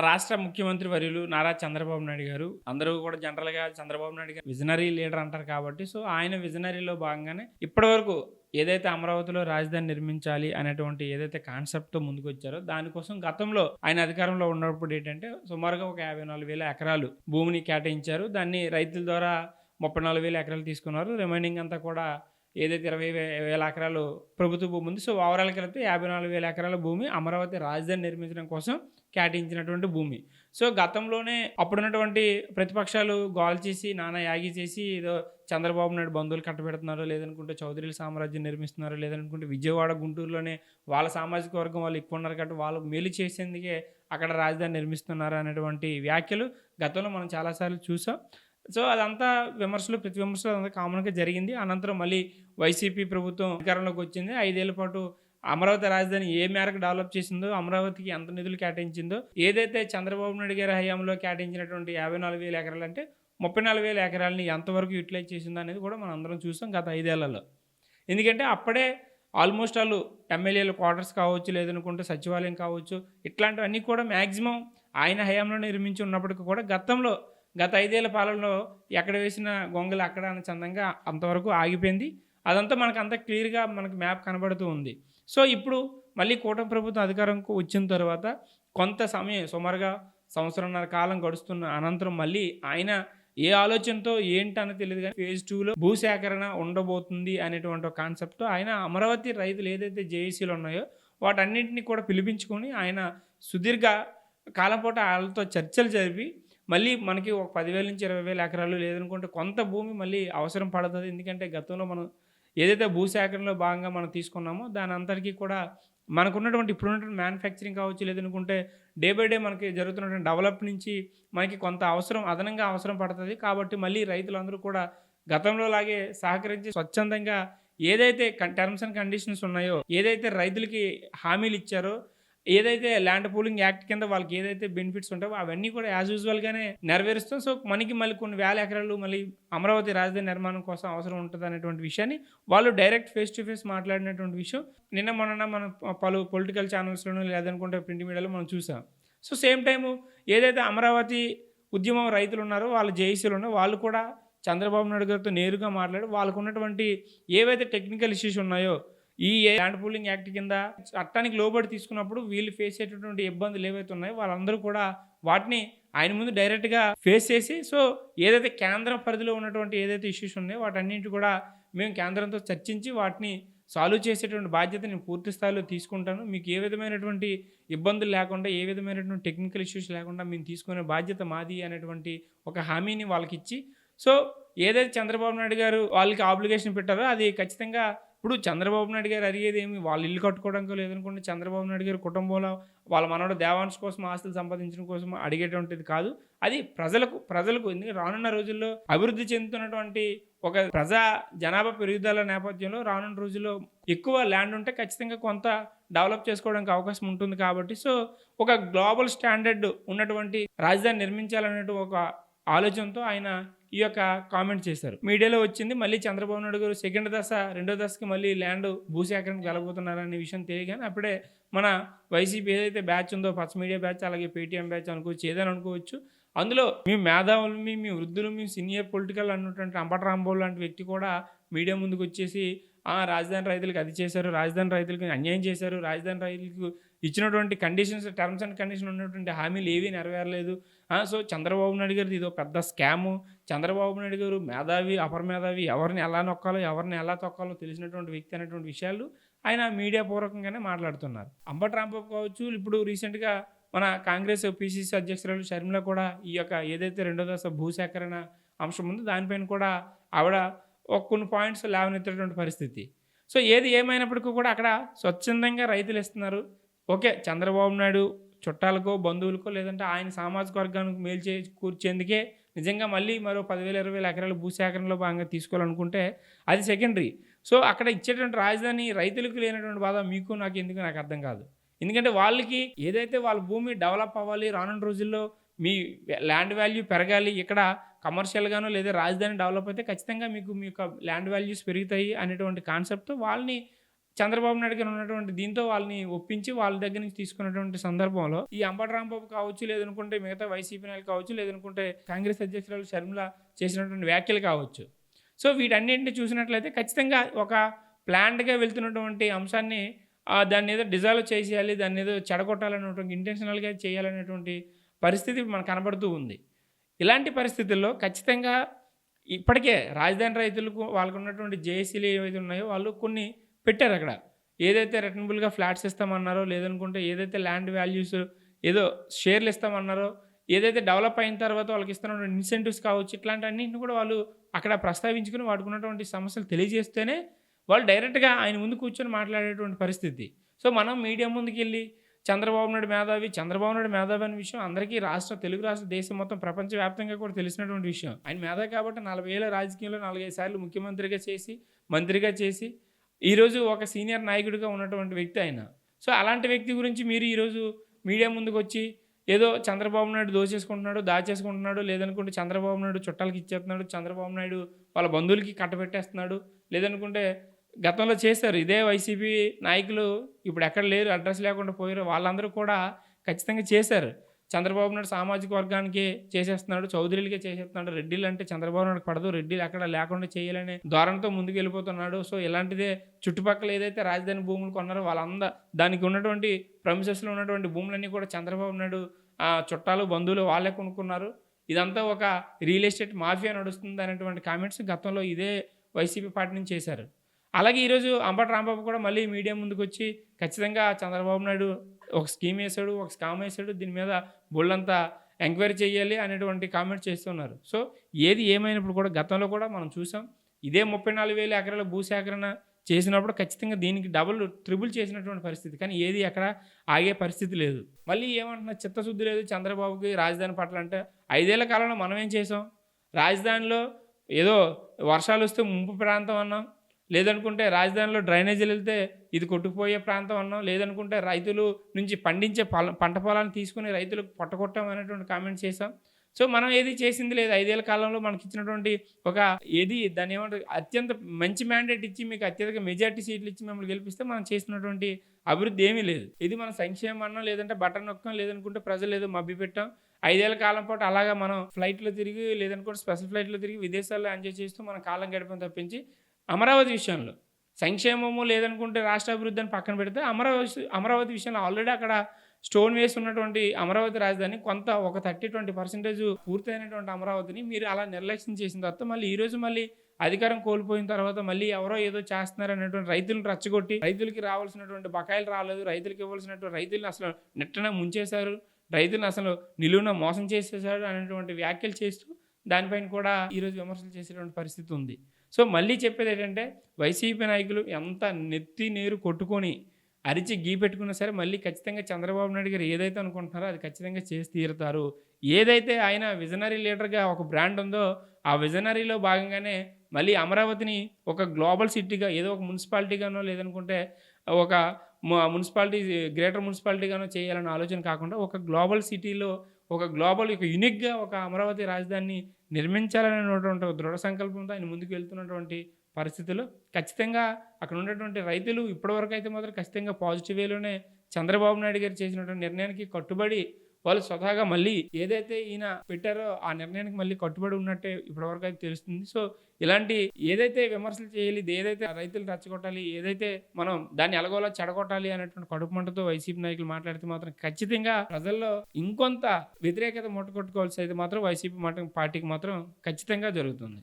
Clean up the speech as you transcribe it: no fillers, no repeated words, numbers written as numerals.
రాష్ట్ర ముఖ్యమంత్రి వర్యులు నారా చంద్రబాబు నాయుడు గారు, అందరూ కూడా జనరల్‌గా చంద్రబాబు నాయుడు గారు విజనరీ లీడర్ అంటారు కాబట్టి, సో, ఆయన విజనరీలో భాగంగానే ఇప్పటివరకు ఏదైతే అమరావతిలో రాజధాని నిర్మించాలి అనేటువంటి ఏదైతే కాన్సెప్ట్‌తో ముందుకొచ్చారో, దానికోసం గతంలో ఆయన అధికారంలో ఉన్నప్పుడు ఏంటంటే, సుమారుగా ఒక 54,000 ఎకరాలు భూమిని కేటాయించారు. దాన్ని రైతుల ద్వారా 34,000 ఎకరాలు తీసుకున్నారు. రిమైనింగ్ అంతా కూడా ఏదైతే 20,000 ఎకరాలు ప్రభుత్వ భూమి ఉంది. సో, ఓవరాల్‌గా కలిపితే 54,000 ఎకరాల భూమి అమరావతి రాజధాని నిర్మించడం కోసం కేటాయించినటువంటి భూమి. సో, గతంలోనే అప్పుడున్నటువంటి ప్రతిపక్షాలు గోల చేసి, నానా యాగి చేసి ఏదో చంద్రబాబు నాయుడు బంధువులు కట్టబెడుతున్నారు, లేదనుకుంటే చౌదరీల సామ్రాజ్యం నిర్మిస్తున్నారు, లేదనుకుంటే విజయవాడ, గుంటూరులోనే వాళ్ళ సామాజిక వర్గం వాళ్ళు ఎక్కువున్నారు కాబట్టి వాళ్ళకు మేలు చేసేందుకే అక్కడ రాజధాని నిర్మిస్తున్నారు అనేటువంటి వ్యాఖ్యలు గతంలో మనం చాలా సార్లు చూసాం. సో, అదంతా విమర్శలు, ప్రతి విమర్శలు అదంతా కామన్‌గా జరిగింది. అనంతరం మళ్ళీ వైసీపీ ప్రభుత్వం అధికారంలోకి వచ్చింది. 5 ఏళ్ల పాటు అమరావతి రాజధాని ఏ మేరకు డెవలప్ చేసిందో, అమరావతికి ఎంత నిధులు కేటాయించిందో, ఏదైతే చంద్రబాబు నాయుడు గారి హయాంలో కేటాయించినటువంటి 54,000 ఎకరాలంటే 34,000 ఎకరాలని ఎంతవరకు యుటిలైజ్ చేసిందో అనేది కూడా మనం అందరం చూసాం గత 5 ఏళ్లలో. ఎందుకంటే అప్పుడే ఆల్మోస్ట్ ఆల్ ఎమ్మెల్యేల క్వార్టర్స్ కావచ్చు, లేదనుకుంటే సచివాలయం కావచ్చు, ఇట్లాంటివన్నీ కూడా మాక్సిమం ఆయన హయాంలో నిర్మించి ఉన్నప్పటికీ కూడా గత 5 ఏళ్ల పాలనలో ఎక్కడ వేసిన గొంగలు అక్కడ అన్న చందంగా అంతవరకు ఆగిపోయింది. అదంతా మనకంతా క్లియర్‌గా మనకు మ్యాప్ కనబడుతూ ఉంది. సో, ఇప్పుడు మళ్ళీ కూటమి ప్రభుత్వం అధికారంకు వచ్చిన తర్వాత కొంత సమయం సుమారుగా సంవత్సరంన్నర కాలం గడుస్తున్న అనంతరం మళ్ళీ ఆయన ఏ ఆలోచనతో ఏంటని తెలీదు గానీ ఫేజ్ 2లో భూసేకరణ ఉండబోతుంది అనేటువంటి ఒక కాన్సెప్ట్‌తో ఆయన అమరావతి రైతులు ఏదైతే జేఏసీలు ఉన్నాయో వాటన్నింటిని కూడా పిలిపించుకొని ఆయన సుదీర్ఘ కాలం పాటు ఆళ్ళతో చర్చలు జరిపి మళ్ళీ మనకి ఒక 10,000-20,000 ఎకరాలు లేదనుకుంటే కొంత భూమి మళ్ళీ అవసరం పడతది. ఎందుకంటే గతంలో మనం ఏదైతే భూసేకరణలో భాగంగా మనం తీసుకున్నామో దాని అంతటికి కూడా మనకున్నటువంటి ఇప్పుడున్నటువంటి మ్యానుఫ్యాక్చరింగ్ కావచ్చు, లేదనుకుంటే డే బై డే మనకి జరుగుతున్నటువంటి డెవలప్ నుంచి మనకి కొంత అవసరం అదనంగా అవసరం పడతది. కాబట్టి మళ్ళీ రైతులందరూ కూడా గతంలో లాగే సహకరించి స్వచ్ఛందంగా ఏదైతే టర్మ్స్ అండ్ కండిషన్స్ ఉన్నాయో, ఏదైతే రైతులకి హామీలు ఇచ్చారో, ఏదైతే ల్యాండ్ పూలింగ్ యాక్ట్ కింద వాళ్ళకి ఏదైతే బెనిఫిట్స్ ఉంటాయో అవన్నీ కూడా యాజ్ యూజువల్‌గానే నెరవేరుస్తాం. సో, మనకి మళ్ళీ కొన్ని వేల ఎకరాలు మళ్ళీ అమరావతి రాజధాని నిర్మాణం కోసం అవసరం ఉంటదనేటువంటి విషయాన్ని వాళ్ళు డైరెక్ట్ ఫేస్ టు ఫేస్ మాట్లాడినటువంటి విషయం నిన్న మొన్న మనం పలు పొలిటికల్ ఛానల్స్‌లోనూ లేదనుకుంటే ప్రింట్ మీడియాలో మనం చూసాం. సో, సేమ్ టైము ఏదైతే అమరావతి ఉద్యమం రైతులున్నారో వాళ్ళ జేఏసీలున్నారో వాళ్ళు కూడా చంద్రబాబు నాయుడు గారితో నేరుగా మాట్లాడి వాళ్ళకున్నటువంటి ఏవైతే టెక్నికల్ ఇష్యూస్ ఉన్నాయో ల్యాండ్ పూలింగ్ యాక్ట్ కింద చట్టానికి లోబడి తీసుకున్నప్పుడు వీళ్ళు ఫేస్ అయ్యేటటువంటి ఇబ్బందులు ఏవైతే ఉన్నాయో వాళ్ళందరూ కూడా వాటిని ఆయన ముందు డైరెక్ట్‌గా ఫేస్ చేసి, సో, ఏదైతే కేంద్రం పరిధిలో ఉన్నటువంటి ఏదైతే ఇష్యూస్ ఉన్నాయో వాటన్నింటి కూడా మేము కేంద్రంతో చర్చించి వాటిని సాల్వ్ చేసేటువంటి బాధ్యత నేను పూర్తి స్థాయిలో తీసుకుంటాను. మీకు ఏ విధమైనటువంటి ఇబ్బందులు లేకుండా, ఏ విధమైనటువంటి టెక్నికల్ ఇష్యూస్ లేకుండా మేము తీసుకునే బాధ్యత మాది అనేటువంటి ఒక హామీని వాళ్ళకిచ్చి, సో, ఏదైతే చంద్రబాబు నాయుడు గారు వాళ్ళకి ఆబ్లిగేషన్ పెట్టారో అది ఖచ్చితంగా ఇప్పుడు చంద్రబాబు నాయుడు గారు అడిగేదేమి వాళ్ళు ఇల్లు కట్టుకోవడానికో లేదనుకుంటే చంద్రబాబు నాయుడు గారి కుటుంబంలో వాళ్ళ మనవడు దేవాంశ్ కోసం ఆస్తులు సంపాదించడం కోసం అడిగేటువంటిది కాదు. అది ప్రజలకు ఎందుకంటే రానున్న రోజుల్లో అభివృద్ధి చెందుతున్నటువంటి ఒక జనాభా పెరుగుదల నేపథ్యంలో రానున్న రోజుల్లో ఎక్కువ ల్యాండ్ ఉంటే ఖచ్చితంగా కొంత డెవలప్ చేసుకోవడానికి అవకాశం ఉంటుంది కాబట్టి, సో, ఒక గ్లోబల్ స్టాండర్డ్ ఉన్నటువంటి రాజధాని నిర్మించాలనే ఒక ఆలోచనతో ఆయన ఈ యొక్క కామెంట్ చేశారు. మీడియాలో వచ్చింది మళ్ళీ చంద్రబాబు నాయుడు గారు సెకండ్ దశ, రెండో దశకి మళ్ళీ ల్యాండ్ భూసేకరణకు వెళ్ళబోతున్నారనే విషయం తెలియగానే అప్పుడే మన వైసీపీ ఏదైతే బ్యాచ్ ఉందో పచ్చ మీడియా బ్యాచ్, అలాగే పేటీఎం బ్యాచ్ అనుకోవచ్చు, ఏదైనా అనుకోవచ్చు. అందులో మేము మేధావులమి, మేము వృద్ధులు, మేము సీనియర్ పొలిటికల్ అన్నటువంటి అంబటి రాంబాబు లాంటి వ్యక్తి కూడా మీడియా ముందుకు వచ్చేసి రాజధాని రైతులకు అది చేశారు, రాజధాని రైతులకు అన్యాయం చేశారు, రాజధాని రైతులకు ఇచ్చినటువంటి కండిషన్స్, టర్మ్స్ అండ్ కండిషన్ ఉన్నటువంటి హామీలు ఏవీ నెరవేరలేదు. సో, చంద్రబాబు నాయుడు గారిది ఇదో పెద్ద స్కాము. చంద్రబాబు నాయుడు గారు మేధావి, అపరమేధావి, ఎవరిని ఎలా నొక్కాలో, ఎవరిని ఎలా తొక్కాలో తెలిసినటువంటి వ్యక్తి అనేటువంటి విషయాలు ఆయన మీడియా పూర్వకంగానే మాట్లాడుతున్నారు. అంబటి రాంబాబు కావచ్చు, ఇప్పుడు రీసెంట్‌గా మన కాంగ్రెస్ పీసీసీ అధ్యక్షురాలు షర్మిల కూడా ఈ యొక్క ఏదైతే రెండో దశ భూసేకరణ అంశం ఉందో దానిపైన కూడా ఆవిడ కొన్ని పాయింట్స్ లేవనెత్తేటువంటి పరిస్థితి. సో, ఏది ఏమైనప్పటికీ కూడా అక్కడ స్వచ్ఛందంగా రైతులు ఇస్తున్నారు. ఓకే, చంద్రబాబు నాయుడు చుట్టాలకో, బంధువులకో లేదంటే ఆయన సామాజిక వర్గానికి మేలు చేకూర్చేందుకే నిజంగా మళ్ళీ మరో 10,000-20,000 ఎకరాలు భూసేకరణలో భాగంగా తీసుకోవాలనుకుంటే అది సెకండరీ. సో, అక్కడ ఇచ్చేటువంటి రాజధాని రైతులకు లేనటువంటి బాధ మీకు నాకు ఎందుకు నాకు అర్థం కాదు. ఎందుకంటే వాళ్ళకి ఏదైతే వాళ్ళ భూమి డెవలప్ అవ్వాలి, రానున్న రోజుల్లో మీ ల్యాండ్ వాల్యూ పెరగాలి, ఇక్కడ కమర్షియల్‌గానో లేదా రాజధాని డెవలప్ అయితే ఖచ్చితంగా మీకు మీ యొక్క ల్యాండ్ వాల్యూస్ పెరుగుతాయి అనేటువంటి కాన్సెప్ట్‌తో వాళ్ళని చంద్రబాబు నాయుడు గారు ఉన్నటువంటి దీంతో వాళ్ళని ఒప్పించి వాళ్ళ దగ్గర నుంచి తీసుకున్నటువంటి సందర్భంలో ఈ అంబటి రాంబాబు కావచ్చు, లేదనుకుంటే మిగతా వైసీపీ నాయకులు కావచ్చు, లేదనుకుంటే కాంగ్రెస్ అధ్యక్షురాలు షర్మిల చేసినటువంటి వ్యాఖ్యలు కావచ్చు. సో వీటన్నింటినీ చూసినట్లయితే ఖచ్చితంగా ఒక ప్లాన్డ్గా వెళ్తున్నటువంటి అంశాన్ని దాన్ని ఏదో డిజాల్వ్ చేసేయాలి, దాన్ని ఏదో చెడగొట్టాలనేటువంటి ఇంటెన్షనల్గా చేయాలనేటువంటి పరిస్థితి మనకు కనబడుతూ ఉంది. ఇలాంటి పరిస్థితుల్లో ఖచ్చితంగా ఇప్పటికే రాజధాని రైతులకు వాళ్ళకు ఉన్నటువంటి జేఏసీలు ఏవైతే ఉన్నాయో వాళ్ళు కొన్ని పెట్టారు అక్కడ. ఏదైతే రిటర్నబుల్గా ఫ్లాట్స్ ఇస్తామన్నారో, లేదనుకుంటే ఏదైతే ల్యాండ్ వాల్యూస్ ఏదో షేర్లు ఇస్తామన్నారో, ఏదైతే డెవలప్ అయిన తర్వాత వాళ్ళకి ఇస్తున్నటువంటి ఇన్సెంటివ్స్ కావచ్చు, ఇట్లాంటివన్నింటిని కూడా వాళ్ళు అక్కడ ప్రస్తావించుకుని వాడుకున్నటువంటి సమస్యలు తెలియజేస్తేనే వాళ్ళు డైరెక్ట్గా ఆయన ముందు కూర్చొని మాట్లాడేటువంటి పరిస్థితి. సో మనం మీడియా ముందుకు వెళ్ళి చంద్రబాబు నాయుడు మేధావి అనే విషయం అందరికీ తెలుగు రాష్ట్ర దేశం మొత్తం ప్రపంచవ్యాప్తంగా కూడా తెలిసినటువంటి విషయం. ఆయన మేధావి కాబట్టి 40 ఏళ్ళ రాజకీయంలో 4-5 సార్లు ముఖ్యమంత్రిగా చేసి, మంత్రిగా చేసి, ఈరోజు ఒక సీనియర్ నాయకుడిగా ఉన్నటువంటి వ్యక్తి ఆయన. సో అలాంటి వ్యక్తి గురించి మీరు ఈరోజు మీడియా ముందుకు వచ్చి ఏదో చంద్రబాబు నాయుడు దాచేసుకుంటున్నాడు, లేదనుకుంటే చంద్రబాబు నాయుడు చుట్టాలకి ఇచ్చేస్తున్నాడు, చంద్రబాబు నాయుడు వాళ్ళ బంధువులకి కట్టబెట్టేస్తున్నాడు, లేదనుకుంటే గతంలో చేశారు ఇదే వైసీపీ నాయకులు, ఇప్పుడు ఎక్కడ లేరు, అడ్రస్ లేకుండా పోయారు, వాళ్ళందరూ కూడా ఖచ్చితంగా చేశారు. చంద్రబాబు నాయుడు సామాజిక వర్గానికి చేసేస్తున్నాడు, చౌదరులకే చేసేస్తున్నాడు, రెడ్డిలు అంటే చంద్రబాబు నాయుడు పడదు, రెడ్డిలు అక్కడ లేకుండా చేయాలనే ధోరణితో ముందుకు వెళ్ళిపోతున్నాడు. సో ఇలాంటిదే చుట్టుపక్కల ఏదైతే రాజధాని భూములు కొన్నారో దానికి ఉన్నటువంటి ప్రమిసెస్లో ఉన్నటువంటి భూములన్నీ కూడా చంద్రబాబు నాయుడు చుట్టాలు బంధువులు వాళ్ళే కొనుక్కున్నారు. ఇదంతా ఒక రియల్ ఎస్టేట్ మాఫియా నడుస్తుంది అనేటువంటి కామెంట్స్ గతంలో ఇదే వైసీపీ పార్టీ నుంచి చేశారు. అలాగే ఈరోజు అంబటి రాంబాబు కూడా మళ్ళీ మీడియా ముందుకు వచ్చి ఖచ్చితంగా చంద్రబాబు నాయుడు ఒక స్కీమ్ వేశాడు, ఒక స్కామ్ వేశాడు, దీని మీద బోల్డంతా ఎంక్వైరీ చేయాలి అనేటువంటి కామెంట్స్ చేస్తున్నారు. సో ఏది ఏమైనప్పుడు కూడా గతంలో కూడా మనం చూసాం, ఇదే 34,000 ఎకరాల భూసేకరణ చేసినప్పుడు ఖచ్చితంగా దీనికి డబుల్ ట్రిబుల్ చేసినటువంటి పరిస్థితి. కానీ ఏది ఎక్కడ ఆగే పరిస్థితి లేదు. మళ్ళీ ఏమంటున్నా చిత్తశుద్ధి లేదు చంద్రబాబుకి రాజధాని పట్ల అంటే 5 ఏళ్ల కాలంలో మనం ఏం చేసాం? రాజధానిలో ఏదో వర్షాలు వస్తే ముంపు ప్రాంతం అన్నాం, లేదనుకుంటే రాజధానిలో డ్రైనేజీలు వెళ్తే ఇది కొట్టుకుపోయే ప్రాంతం అన్నాం, లేదనుకుంటే రైతులు నుంచి పండించే పంట పొలాన్ని తీసుకుని రైతులకు పొట్టగొట్టాం అనేటువంటి కామెంట్స్ చేసాం. సో మనం ఏది చేసింది లేదు. 5 ఏళ్ల కాలంలో మనకి ఇచ్చినటువంటి దాన్ని ఏమంటారు, అత్యంత మంచి మ్యాండేట్ ఇచ్చి మీకు అత్యధిక మెజార్టీ సీట్లు ఇచ్చి మిమ్మల్ని గెలిపిస్తే మనం చేసినటువంటి అభివృద్ధి ఏమీ లేదు. ఇది మన సంక్షేమం అన్నాం, లేదంటే బటన్ నొక్కం, లేదనుకుంటే ప్రజలు ఏదో మభ్యపెట్టాం. 5 ఏళ్ల కాలం పాటు అలాగా మనం ఫ్లైట్లో తిరిగి, లేదనుకుంటే స్పెషల్ ఫ్లైట్లో తిరిగి విదేశాల్లో ఎంజాయ్ చేస్తూ మనం కాలం గడపడం తప్పించి అమరావతి విషయంలో సంక్షేమము, లేదనుకుంటే రాష్ట్ర అభివృద్ధి అని పక్కన పెడితే అమరావతి విషయంలో ఆల్రెడీ అక్కడ స్టోన్ వేసి ఉన్నటువంటి అమరావతి రాజధాని కొంత ఒక 30-20% పూర్తయినటువంటి అమరావతిని మీరు అలా నిర్లక్ష్యం చేసిన తర్వాత మళ్ళీ ఈరోజు మళ్ళీ అధికారం కోల్పోయిన తర్వాత మళ్ళీ ఎవరో ఏదో చేస్తున్నారు అనేటువంటి రైతులను రెచ్చగొట్టి, రైతులకి రావాల్సినటువంటి బకాయిలు రాలేదు, రైతులకి ఇవ్వాల్సినటువంటి రైతులను అసలు నెట్టన ముంచేశారు, రైతులను అసలు నిలువున మోసం చేసేసాడు అనేటువంటి వ్యాఖ్యలు చేస్తూ దానిపైన కూడా ఈరోజు విమర్శలు చేసేటువంటి పరిస్థితి ఉంది. సో మళ్ళీ చెప్పేది ఏంటంటే వైసీపీ నాయకులు ఎంత నెత్తి నీరు కొట్టుకొని అరిచి పెట్టుకున్నా సరే మళ్ళీ ఖచ్చితంగా చంద్రబాబు నాయుడు గారు ఏదైతే అనుకుంటున్నారో అది ఖచ్చితంగా చేసి తీరుతారు. ఏదైతే ఆయన విజనరీ లీడర్గా ఒక బ్రాండ్ ఉందో ఆ విజనరీలో భాగంగానే మళ్ళీ అమరావతిని ఒక గ్లోబల్ సిటీగా, ఏదో ఒక మున్సిపాలిటీగానో, లేదనుకుంటే ఒక మున్సిపాలిటీ గ్రేటర్ మున్సిపాలిటీగానో చేయాలన్న ఆలోచన కాకుండా ఒక గ్లోబల్ సిటీలో ఒక యూనిక్గా ఒక అమరావతి రాజధానిని నిర్మించాలనేటువంటి దృఢ సంకల్పంతో ఆయన ముందుకు వెళ్తున్నటువంటి పరిస్థితుల్లో ఖచ్చితంగా అక్కడ ఉన్నటువంటి రైతులు ఇప్పటివరకు అయితే మాత్రం ఖచ్చితంగా పాజిటివ్ వేలోనే చంద్రబాబు నాయుడు గారు చేసినటువంటి నిర్ణయానికి కట్టుబడి వాళ్ళు స్వతహాగా మళ్ళీ ఏదైతే ఈయన పెట్టారో ఆ నిర్ణయానికి మళ్ళీ కట్టుబడి ఉన్నట్టే ఇప్పటివరకు అయితే తెలుస్తుంది. సో ఇలాంటి ఏదైతే విమర్శలు చేయాలి, ఏదైతే రైతులు రెచ్చగొట్టాలి, ఏదైతే మనం దాన్ని ఎలాగోలా చెడగొట్టాలి అనేటువంటి కడుపు మంటతో వైసీపీ నాయకులు మాట్లాడితే మాత్రం ఖచ్చితంగా ప్రజల్లో ఇంకొంత వ్యతిరేకత ముట్టకొట్టుకోవాల్సి అయితే మాత్రం వైసీపీ పార్టీకి మాత్రం ఖచ్చితంగా జరుగుతుంది.